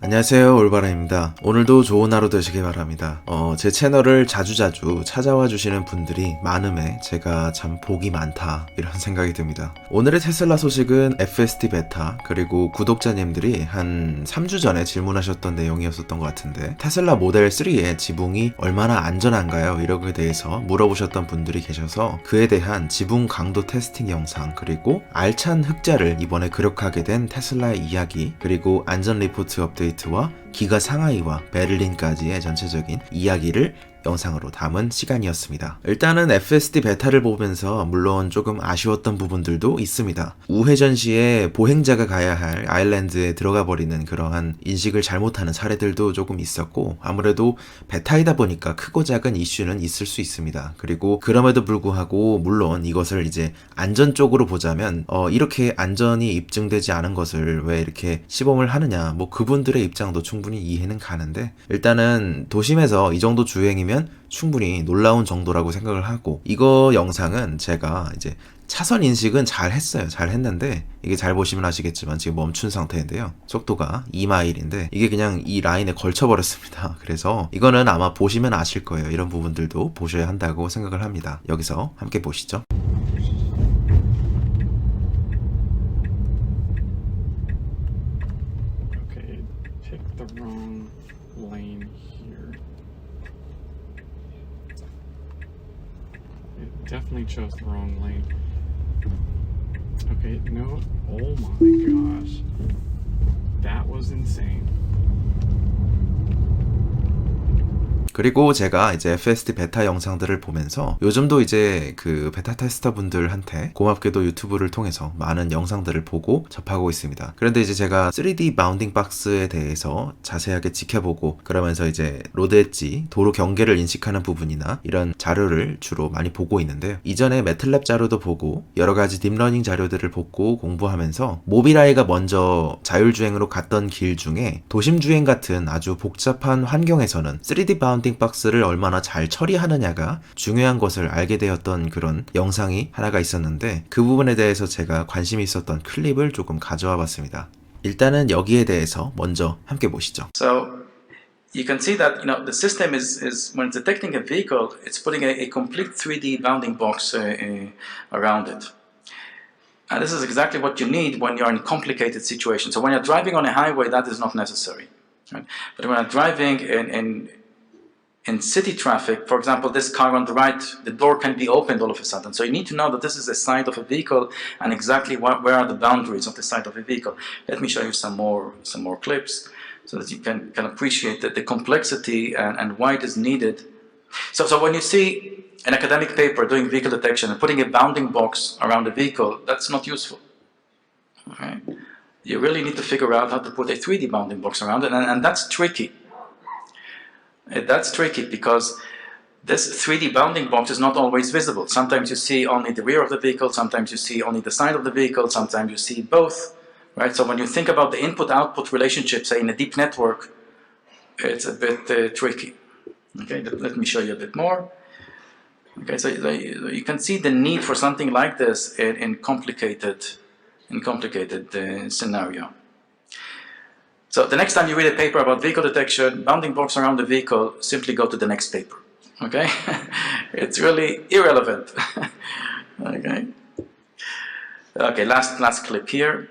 안녕하세요, 올바람입니다. 오늘도 좋은 하루 되시길 바랍니다. 제 채널을 자주자주 찾아와 주시는 분들이 많음에 제가 참 복이 많다 이런 생각이 듭니다. 오늘의 테슬라 소식은 FSD 베타 그리고 구독자님들이 한 3주 전에 질문하셨던 내용이었었던 것 같은데 테슬라 모델 3의 지붕이 얼마나 안전한가요? 이런 거에 대해서 물어보셨던 분들이 계셔서 그에 대한 지붕 강도 테스팅 영상 그리고 알찬 흑자를 이번에 그력하게 된 테슬라의 이야기 그리고 안전 리포트 업데이트와 기가 상하이와 베를린까지의 전체적인 이야기를 영상으로 담은 시간이었습니다. 일단은 FSD 베타를 보면서 물론 조금 아쉬웠던 부분들도 있습니다. 우회전 시에 보행자가 가야 할 아일랜드에 들어가 버리는 그러한 인식을 잘못하는 사례들도 조금 있었고 아무래도 베타이다 보니까 크고 작은 이슈는 있을 수 있습니다. 그리고 그럼에도 불구하고 물론 이것을 이제 안전 쪽으로 보자면 이렇게 안전이 입증되지 않은 것을 왜 이렇게 시범을 하느냐 뭐 그분들의 입장도 충분히 이해는 가는데 일단은 도심에서 이 정도 주행이면 충분히 놀라운 정도라고 생각을 하고 이거 영상은 제가 이제 차선 인식은 잘 했어요. 잘 했는데 이게 잘 보시면 아시겠지만 지금 멈춘 상태인데요. 속도가 2마일인데 이게 그냥 이 라인에 걸쳐버렸습니다. 그래서 이거는 아마 보시면 아실 거예요. 이런 부분들도 보셔야 한다고 생각을 합니다. 여기서 함께 보시죠. Okay, pick the wrong lane here. It definitely chose the wrong lane. Okay, no, oh my gosh. That was insane. 그리고 제가 이제 FSD 베타 영상들을 보면서 요즘도 이제 그 베타 테스터 분들한테 고맙게도 유튜브를 통해서 많은 영상들을 보고 접하고 있습니다. 그런데 이제 제가 3D 바운딩 박스에 대해서 자세하게 지켜보고 그러면서 이제 로드 엣지, 도로 경계를 인식하는 부분이나 이런 자료를 주로 많이 보고 있는데요. 이전에 매틀랩 자료도 보고 여러 가지 딥러닝 자료들을 보고 공부하면서 모빌아이가 먼저 자율주행으로 갔던 길 중에 도심주행 같은 아주 복잡한 환경에서는 3D 바운딩 박스를 얼마나 잘 처리하느냐가 중요한 것을 알게 되었던 그런 영상이 하나가 있었는데 그 부분에 대해서 제가 관심이 있었던 클립을 조금 가져와 봤습니다. 일단은 여기에 대해서 먼저 함께 보시죠. So you can see that the system is when it's detecting a vehicle, it's putting a complete 3D bounding box around it. And this is exactly what you need when you're in complicated situations. So when you're driving on a highway, that is not necessary. Right? But when you're driving in city traffic, for example, this car on the right, the door can be opened all of a sudden. So you need to know that this is the side of a vehicle and exactly where are the boundaries of the side of a vehicle. Let me show you some more clips so that you can appreciate the complexity and why it is needed. So when you see an academic paper doing vehicle detection and putting a bounding box around a vehicle, that's not useful. Okay? You really need to figure out how to put a 3D bounding box around it, and that's tricky. That's tricky because this 3D bounding box is not always visible. Sometimes you see only the rear of the vehicle, sometimes you see only the side of the vehicle, sometimes you see both. Right? So when you think about the input-output relationship, say in a deep network, it's a bit tricky. Okay, let me show you a bit more. Okay, so you can see the need for something like this in complicated scenario. So the next time you read a paper about vehicle detection, bounding box around the vehicle, simply go to the next paper. Okay? It's really irrelevant. Okay? Okay, last clip here.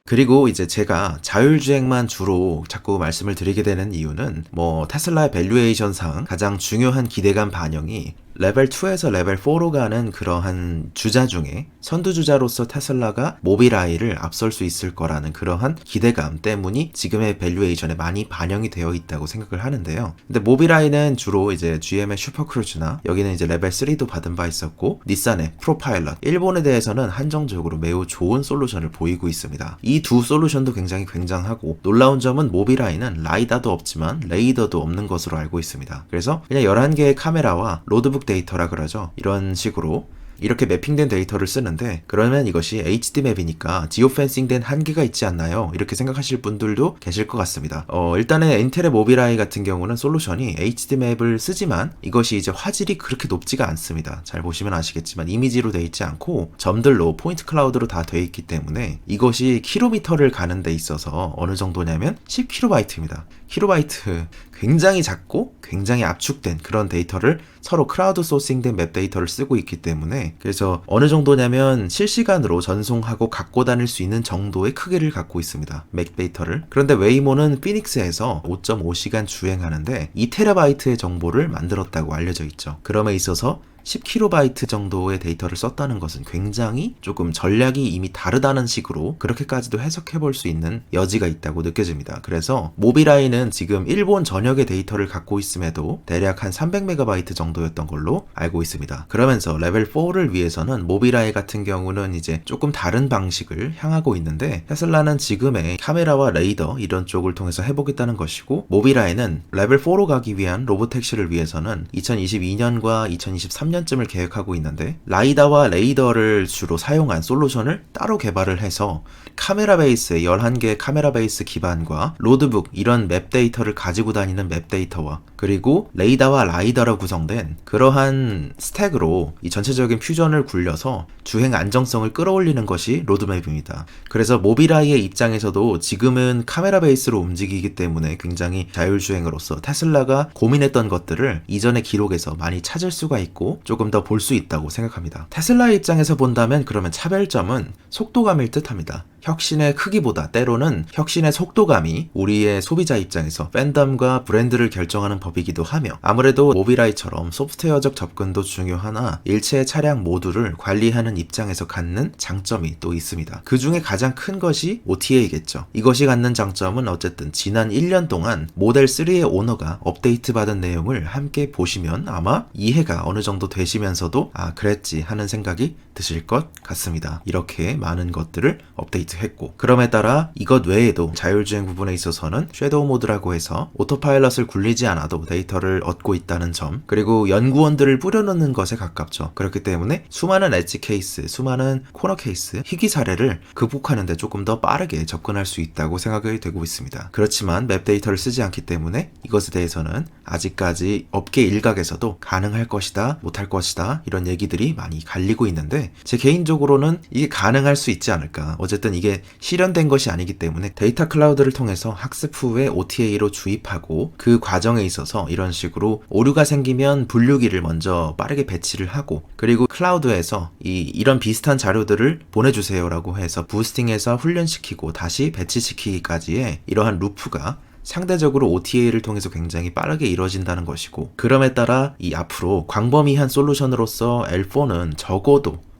그리고 이제 제가 자율주행만 주로 자꾸 말씀을 드리게 되는 이유는 뭐 테슬라의 밸류에이션상 가장 중요한 기대감 반영이 레벨 2에서 레벨 4로 가는 그러한 주자 중에 선두주자로서 테슬라가 모빌아이를 앞설 수 있을 거라는 그러한 기대감 때문이 지금의 밸류에이션에 많이 반영이 되어 있다고 생각을 하는데요. 근데 모빌아이는 주로 이제 GM의 슈퍼크루즈나 여기는 이제 레벨 3도 받은 바 있었고 닛산의 프로파일럿, 일본에 대해서는 한정적으로 매우 좋은 솔루션을 보이고 있습니다. 이 두 솔루션도 굉장히 굉장하고 놀라운 점은 모빌아이는 라이다도 없지만 레이더도 없는 것으로 알고 있습니다. 그래서 그냥 11개의 카메라와 로드북 데이터라 그러죠. 이런 식으로 이렇게 매핑된 데이터를 쓰는데 그러면 이것이 HD 맵이니까 지오펜싱된 한계가 있지 않나요? 이렇게 생각하실 분들도 계실 것 같습니다. 일단은 인텔의 모빌아이 같은 경우는 솔루션이 HD 맵을 쓰지만 이것이 이제 화질이 그렇게 높지가 않습니다. 잘 보시면 아시겠지만 이미지로 되어 있지 않고 점들로 포인트 클라우드로 다 되어 있기 때문에 이것이 킬로미터를 가는 데 있어서 어느 정도냐면 10kb입니다. 킬로바이트 굉장히 작고 굉장히 압축된 그런 데이터를 서로 크라우드 소싱된 맵 데이터를 쓰고 있기 때문에 그래서 어느 정도냐면 실시간으로 전송하고 갖고 다닐 수 있는 정도의 크기를 갖고 있습니다. 맥 데이터를. 그런데 웨이모는 피닉스에서 5.5시간 주행하는데 2TB의 정보를 만들었다고 알려져 있죠. 그럼에 있어서 10kB 정도의 데이터를 썼다는 것은 굉장히 조금 전략이 이미 다르다는 식으로 그렇게까지도 해석해 볼 수 있는 여지가 있다고 느껴집니다. 그래서 모빌아이는 지금 일본 전역의 데이터를 갖고 있음에도 대략 한 300MB 정도였던 걸로 알고 있습니다. 그러면서 레벨 4를 위해서는 모빌아이 같은 경우는 이제 조금 다른 방식을 향하고 있는데 테슬라는 지금의 카메라와 레이더 이런 쪽을 통해서 해보겠다는 것이고 모빌아이는 레벨 4로 가기 위한 로보택시를 위해서는 2022년과 2023년쯤을 계획하고 있는데 라이다와 레이더를 주로 사용한 솔루션을 따로 개발을 해서 카메라 베이스의 11개의 카메라 베이스 기반과 로드북 이런 맵 데이터를 가지고 다니는 맵 데이터와 그리고 레이더와 라이더로 구성된 그러한 스택으로 이 전체적인 퓨전을 굴려서 주행 안정성을 끌어올리는 것이 로드맵입니다. 그래서 모빌아이의 입장에서도 지금은 카메라 베이스로 움직이기 때문에 굉장히 자율주행으로서 테슬라가 고민했던 것들을 이전의 기록에서 많이 찾을 수가 있고 조금 더 볼 수 있다고 생각합니다. 테슬라의 입장에서 본다면 그러면 차별점은 속도감일 듯합니다. 혁신의 크기보다 때로는 혁신의 속도감이 우리의 소비자 입장에서 팬덤과 브랜드를 결정하는 법이기도 하며 아무래도 모빌아이처럼 소프트웨어적 접근도 중요하나 일체의 차량 모두를 관리하는 입장에서 갖는 장점이 또 있습니다. 그 중에 가장 큰 것이 OTA겠죠. 이것이 갖는 장점은 어쨌든 지난 1년 동안 모델 3의 오너가 업데이트 받은 내용을 함께 보시면 아마 이해가 어느 정도 되시면서도 아 그랬지 하는 생각이 드실 것 같습니다. 이렇게 많은 것들을 업데이트 했고 그럼에 따라 이것 외에도 자율주행 부분에 있어서는 섀도우 모드라고 해서 오토파일럿을 굴리지 않아도 데이터를 얻고 있다는 점 그리고 연구원들을 뿌려놓는 것에 가깝죠. 그렇기 때문에 수많은 엣지 케이스, 수많은 코너 케이스, 희귀 사례를 극복하는 데 조금 더 빠르게 접근할 수 있다고 생각이 되고 있습니다. 그렇지만 맵 데이터를 쓰지 않기 때문에 이것에 대해서는 아직까지 업계 일각에서도 가능할 것이다, 못할 것이다 이런 얘기들이 많이 갈리고 있는데 제 개인적으로는 이게 가능할 수 있지 않을까. 어쨌든 이게 실현된 것이 아니기 때문에 데이터 클라우드를 통해서 학습 후에 OTA로 주입하고 그 과정에 있어서 이런 식으로 오류가 생기면 분류기를 먼저 빠르게 배치를 하고 그리고 클라우드에서 이런 비슷한 자료들을 보내주세요라고 해서 부스팅해서 훈련시키고 다시 배치시키기까지의 이러한 루프가 상대적으로 OTA를 통해서 굉장히 빠르게 이루어진다는 것이고 그럼에 따라 이 앞으로 광범위한 솔루션으로서 L4는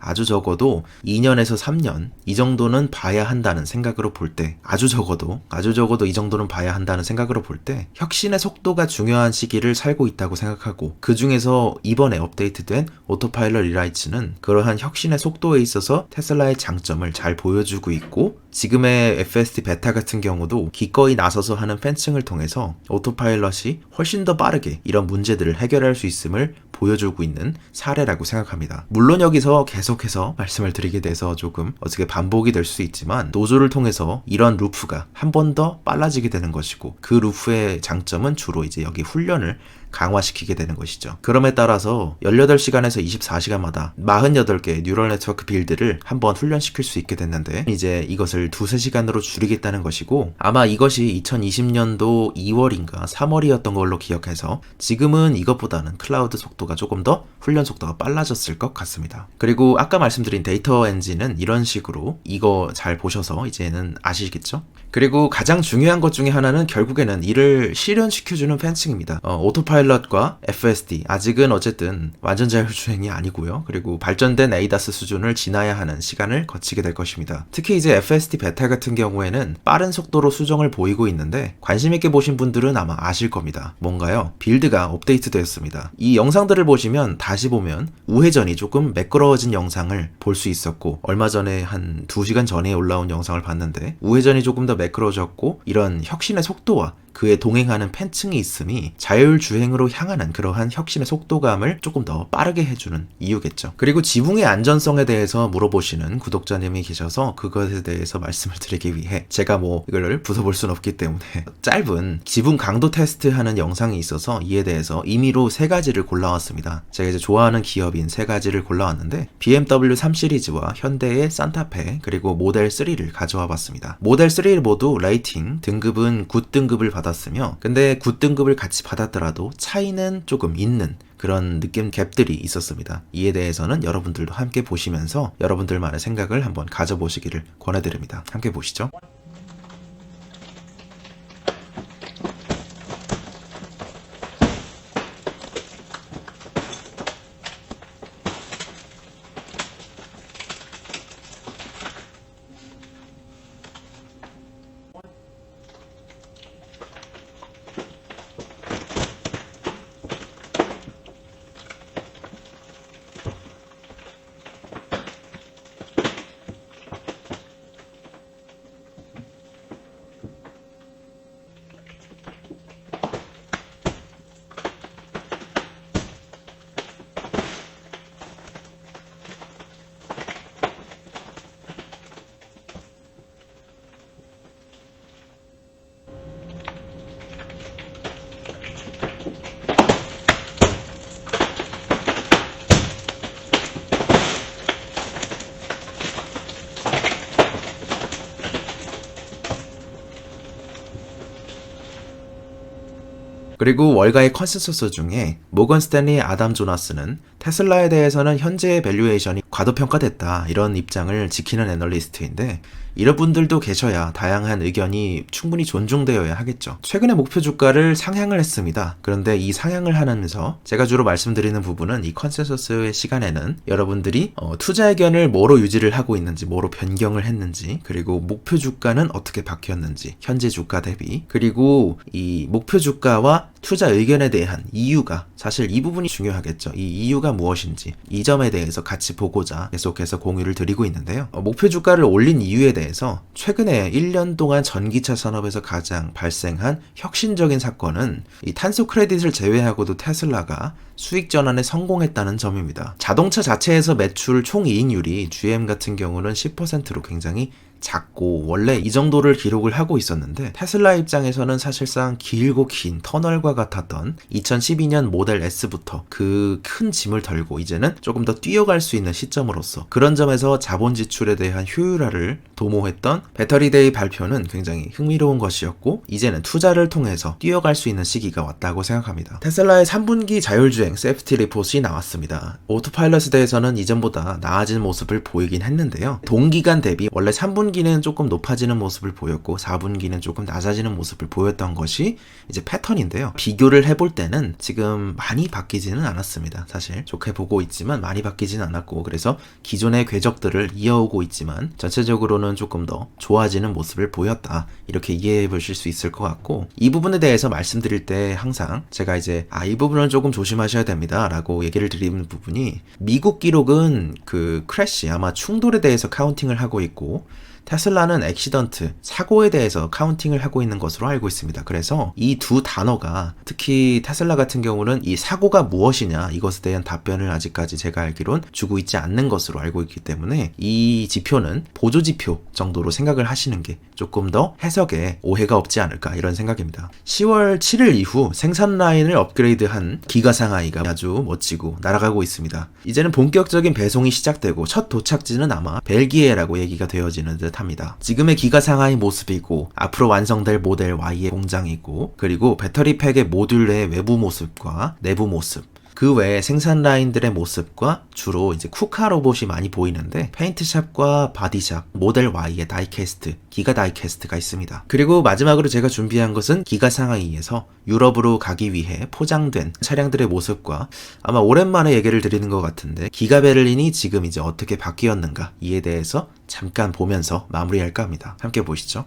아주 적어도 2년에서 3년 이 정도는 봐야 한다는 생각으로 볼 때 아주 적어도 이 정도는 봐야 한다는 생각으로 볼 때 혁신의 속도가 중요한 시기를 살고 있다고 생각하고 그 중에서 이번에 업데이트된 오토파일럿 리라이츠는 그러한 혁신의 속도에 있어서 테슬라의 장점을 잘 보여주고 있고 지금의 FSD 베타 같은 경우도 기꺼이 나서서 하는 팬층을 통해서 오토파일럿이 훨씬 더 빠르게 이런 문제들을 해결할 수 있음을 보여주고 있는 사례라고 생각합니다. 물론 여기서 계속해서 말씀을 드리게 돼서 조금 어떻게 반복이 될 수 있지만 노조를 통해서 이런 루프가 한 번 더 빨라지게 되는 것이고 그 루프의 장점은 주로 이제 여기 훈련을 강화시키게 되는 것이죠. 그럼에 따라서 18시간에서 24시간마다 48개의 뉴럴 네트워크 빌드를 한번 훈련시킬 수 있게 됐는데 이제 이것을 2-3시간으로 줄이겠다는 것이고 아마 이것이 2020년도 2월인가 3월이었던 걸로 기억해서 지금은 이것보다는 클라우드 속도가 조금 더 훈련 속도가 빨라졌을 것 같습니다. 그리고 아까 말씀드린 데이터 엔진은 이런 식으로 이거 잘 보셔서 이제는 아시겠죠? 그리고 가장 중요한 것 중에 하나는 결국에는 이를 실현시켜주는 팬층입니다. 오토파일럿과 FSD 아직은 어쨌든 완전 자율주행이 아니고요. 그리고 발전된 ADAS 수준을 지나야 하는 시간을 거치게 될 것입니다. 특히 이제 FSD 베타 같은 경우에는 빠른 속도로 수정을 보이고 있는데 관심 있게 보신 분들은 아마 아실 겁니다. 뭔가요? 빌드가 업데이트 되었습니다. 이 영상들을 보시면 다시 보면 우회전이 조금 매끄러워진 영상을 볼 수 있었고 얼마 전에 한 2시간 전에 올라온 영상을 봤는데 우회전이 조금 더 매끄러졌고 이런 혁신의 속도와 그에 동행하는 팬층이 있음이 자율주행으로 향하는 그러한 혁신의 속도감을 조금 더 빠르게 해주는 이유겠죠. 그리고 지붕의 안전성에 대해서 물어보시는 구독자님이 계셔서 그것에 대해서 말씀을 드리기 위해 제가 뭐 이걸 부숴볼 순 없기 때문에 짧은 지붕 강도 테스트하는 영상이 있어서 이에 대해서 임의로 3가지를 골라왔습니다. 제가 이제 좋아하는 기업인 3가지를 골라왔는데 BMW 3 시리즈와 현대의 산타페 그리고 모델 3를 가져와 봤습니다. 모델 3 모두 레이팅 등급은 9등급을 받았으며 근데 9등급을 같이 받았더라도 차이는 조금 있는 그런 느낌 갭들이 있었습니다. 이에 대해서는 여러분들도 함께 보시면서 여러분들만의 생각을 한번 가져보시기를 권해드립니다. 함께 보시죠. 그리고 월가의 컨센서스 중에 모건 스탠리 아담 조나스는 테슬라에 대해서는 현재의 밸류에이션이 과도평가됐다 이런 입장을 지키는 애널리스트인데 이런 분들도 계셔야 다양한 의견이 충분히 존중되어야 하겠죠. 최근에 목표 주가를 상향을 했습니다. 그런데 이 상향을 하면서 제가 주로 말씀드리는 부분은 이 컨센서스의 시간에는 여러분들이 투자 의견을 뭐로 유지를 하고 있는지 뭐로 변경을 했는지 그리고 목표 주가는 어떻게 바뀌었는지 현재 주가 대비 그리고 이 목표 주가와 투자 의견에 대한 이유가 사실 이 부분이 중요하겠죠. 이 이유가 무엇인지 이 점에 대해서 같이 보고자 계속해서 공유를 드리고 있는데요. 목표 주가를 올린 이유에 대해서 최근에 1년 동안 전기차 산업에서 가장 발생한 혁신적인 사건은 이 탄소 크레딧을 제외하고도 테슬라가 수익 전환에 성공했다는 점입니다. 자동차 자체에서 매출 총이익률이 GM 같은 경우는 10%로 굉장히 작고 원래 이 정도를 기록을 하고 있었는데 테슬라 입장에서는 사실상 길고 긴 터널과 같았던 2012년 모델 S부터 그 큰 짐을 덜고 이제는 조금 더 뛰어갈 수 있는 시점으로서 그런 점에서 자본 지출에 대한 효율화를 도모했던 배터리데이 발표는 굉장히 흥미로운 것이었고 이제는 투자를 통해서 뛰어갈 수 있는 시기가 왔다고 생각합니다. 테슬라의 3분기 자율주행 세이프티 리포트가 나왔습니다. 오토파일럿에 대해서는 이전보다 나아진 모습을 보이긴 했는데요. 동기간 대비 원래 3분기는 조금 높아지는 모습을 보였고 4분기는 조금 낮아지는 모습을 보였던 것이 이제 패턴인데요. 비교를 해볼 때는 지금 많이 바뀌지는 않았습니다. 사실 좋게 보고 있지만 많이 바뀌지는 않았고 그래서 기존의 궤적들을 이어오고 있지만 전체적으로는 조금 더 좋아지는 모습을 보였다. 이렇게 이해해 보실 수 있을 것 같고 이 부분에 대해서 말씀드릴 때 항상 제가 이제 이 부분은 조금 조심하셔야 됩니다 라고 얘기를 드리는 부분이 미국 기록은 그 크래시 아마 충돌에 대해서 카운팅을 하고 있고 테슬라는 액시던트, 사고에 대해서 카운팅을 하고 있는 것으로 알고 있습니다. 그래서 이 두 단어가 특히 테슬라 같은 경우는 이 사고가 무엇이냐 이것에 대한 답변을 아직까지 제가 알기론 주고 있지 않는 것으로 알고 있기 때문에 이 지표는 보조지표 정도로 생각을 하시는 게 조금 더 해석에 오해가 없지 않을까 이런 생각입니다. 10월 7일 이후 생산 라인을 업그레이드한 기가 상하이가 아주 멋지고 날아가고 있습니다. 이제는 본격적인 배송이 시작되고 첫 도착지는 아마 벨기에라고 얘기가 되어지는 듯 합니다. 지금의 기가 상하이 모습이고 앞으로 완성될 모델 Y의 공장이고 그리고 배터리 팩의 모듈의 외부 모습과 내부 모습 그 외에 생산 라인들의 모습과 주로 이제 쿠카 로봇이 많이 보이는데 페인트샵과 바디샵, 모델 Y의 다이캐스트, 기가 다이캐스트가 있습니다. 그리고 마지막으로 제가 준비한 것은 기가 상하이에서 유럽으로 가기 위해 포장된 차량들의 모습과 아마 오랜만에 얘기를 드리는 것 같은데 기가 베를린이 지금 이제 어떻게 바뀌었는가 이에 대해서 잠깐 보면서 마무리할까 합니다. 함께 보시죠.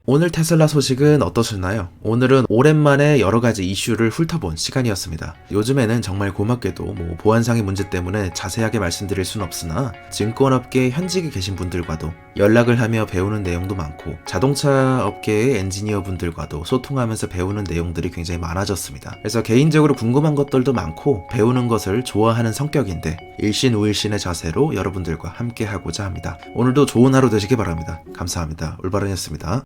오늘 테슬라 소식은 어떠셨나요? 오늘은 오랜만에 여러가지 이슈를 훑어본 시간이었습니다. 요즘에는 정말 고맙게도 뭐 보안상의 문제 때문에 자세하게 말씀드릴 순 없으나 증권업계 현직에 계신 분들과도 연락을 하며 배우는 내용도 많고 자동차 업계의 엔지니어 분들과도 소통하면서 배우는 내용들이 굉장히 많아졌습니다. 그래서 개인적으로 궁금한 것들도 많고 배우는 것을 좋아하는 성격인데 일신우일신의 자세로 여러분들과 함께 하고자 합니다. 오늘도 좋은 하루 되시기 바랍니다. 감사합니다. 올바른이었습니다.